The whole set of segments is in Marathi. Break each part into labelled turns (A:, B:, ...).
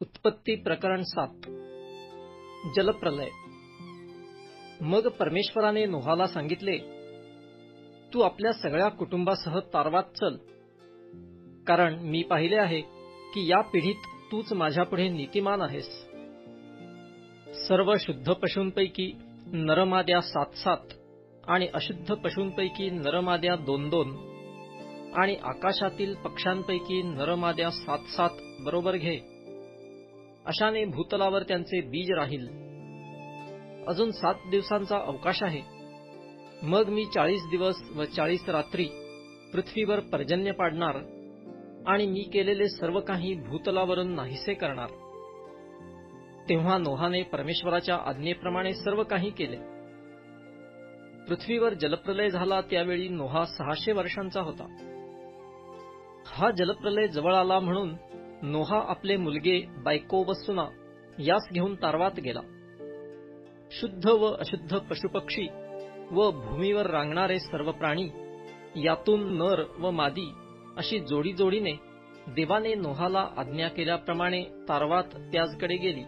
A: उत्पत्ती प्रकरण 7 जलप्रलय. मग परमेश्वराने नोहाला सांगितले, तू आपल्या सगळ्या कुटुंबासह तारवात चल, कारण मी पाहिले आहे की या पिढीत तूच माझ्यापुढे नीतिमान आहेस. सर्व शुद्ध पशूंपैकी नरमाद्या 7-7 आणि अशुद्ध पशूंपैकी नरमाद्या 2-2 आणि आकाशातील पक्ष्यांपैकी नरमाद्या 7-7 बरोबर घे. अशाने भूतलावर त्यांचे बीज राहील. अजून 7 दिवसांचा अवकाश आहे. मग मी 40 दिवस व 40 रात्री पृथ्वीवर पर्जन्य पाडणार आणि मी केलेले सर्व काही भूतलावरून नाहीसे करणार. तेव्हा नोहाने परमेश्वराच्या आज्ञेप्रमाणे सर्व काही केले. पृथ्वीवर जलप्रलय झाला त्यावेळी नोहा 600 वर्षांचा होता. हा जलप्रलय जवळ आला म्हणून नोहा आपले मुलगे, बायको व सुना यास घेऊन तारवात गेला. शुद्ध व अशुद्ध पशुपक्षी व भूमीवर रांगणारे सर्व प्राणी, यातून नर व मादी अशी जोडीजोडीने देवाने नोहाला आज्ञा केल्याप्रमाणे तारवात त्याचकडे गेली.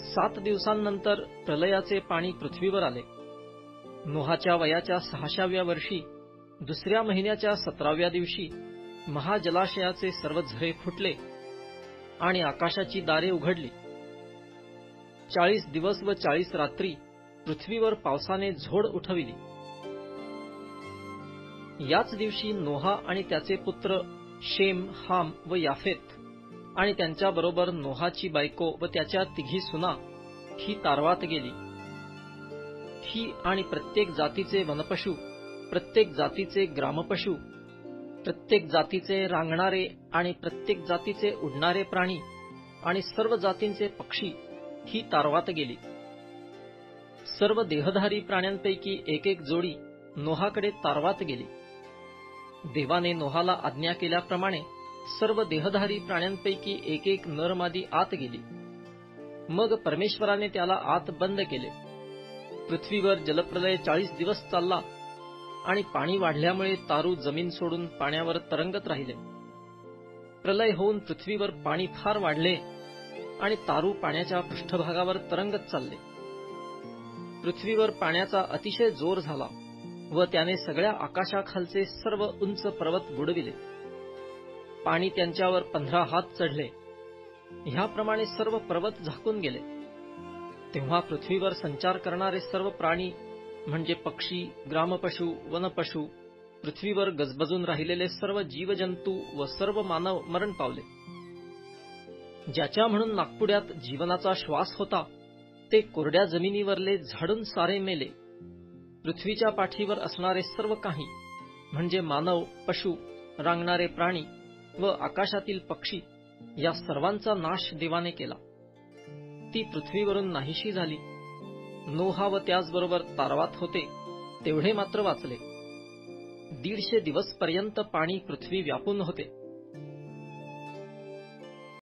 A: 7 दिवसांनंतर प्रलयाचे पाणी पृथ्वीवर आले. नोहाच्या वयाच्या 600व्या वर्षी दुसऱ्या महिन्याच्या 17व्या दिवशी महाजलाशयाचे सर्व झरे फुटले आणि आकाशाची दारे उघडली. 40 दिवस व 40 रात्री पृथ्वीवर पावसाने झोड उठविली. याच दिवशी नोहा आणि त्याचे पुत्र शेम, हाम व याफेत आणि त्यांच्याबरोबर नोहाची बायको व त्याच्या 3 सुना ही तारवात गेली. ही आणि प्रत्येक जातीचे वनपशु, प्रत्येक जातीचे ग्रामपशु, प्रत्येक जातीचे रांगणारे आणि प्रत्येक जातीचे उडणारे प्राणी आणि सर्व जातींचे पक्षी ही तारवात गेली. सर्व देहधारी प्राण्यांपैकी एक जोडी नोहाकडे तारवात गेली. देवाने नोहाला आज्ञा केल्याप्रमाणे सर्व देहधारी प्राण्यांपैकी एक नरमादी आत गेली. मग परमेश्वराने त्याला आत बंद केले. पृथ्वीवर जलप्रलय 40 दिवस चालला आणि पाणी वाढल्यामुळे तारू जमीन सोडून पाण्यावर तरंगत राहिले. प्रलय होऊन पृथ्वीवर पाणी फार वाढले आणि तारू पाण्याच्या पृष्ठभागावर तरंगत चालले. पृथ्वीवर पाण्याचा अतिशय जोर झाला व त्याने सगळ्या आकाशाखालचे सर्व उंच पर्वत बुडविले. पाणी त्यांच्यावर 15 हात चढले. ह्याप्रमाणे सर्व पर्वत झाकून गेले. तेव्हा पृथ्वीवर संचार करणारे सर्व प्राणी म्हणजे पक्षी, ग्रामपशु, वनपशु, पृथ्वीवर गजबजून राहिलेले सर्व जीवजंतू व सर्व मानव मरण पावले. ज्याच्या म्हणून नाकपुड्यात जीवनाचा श्वास होता ते कोरड्या जमिनीवरले झाडून सारे मेले. पृथ्वीच्या पाठीवर असणारे सर्व काही म्हणजे मानव, पशु, रांगणारे प्राणी व आकाशातील पक्षी या सर्वांचा नाश देवाने केला. ती पृथ्वीवरून नाहीशी झाली. नोहा व त्याचबरोबर तारवात होते तेवढे मात्र वाचले. 150 दिवस पर्यंत पाणी पृथ्वी व्यापून होते.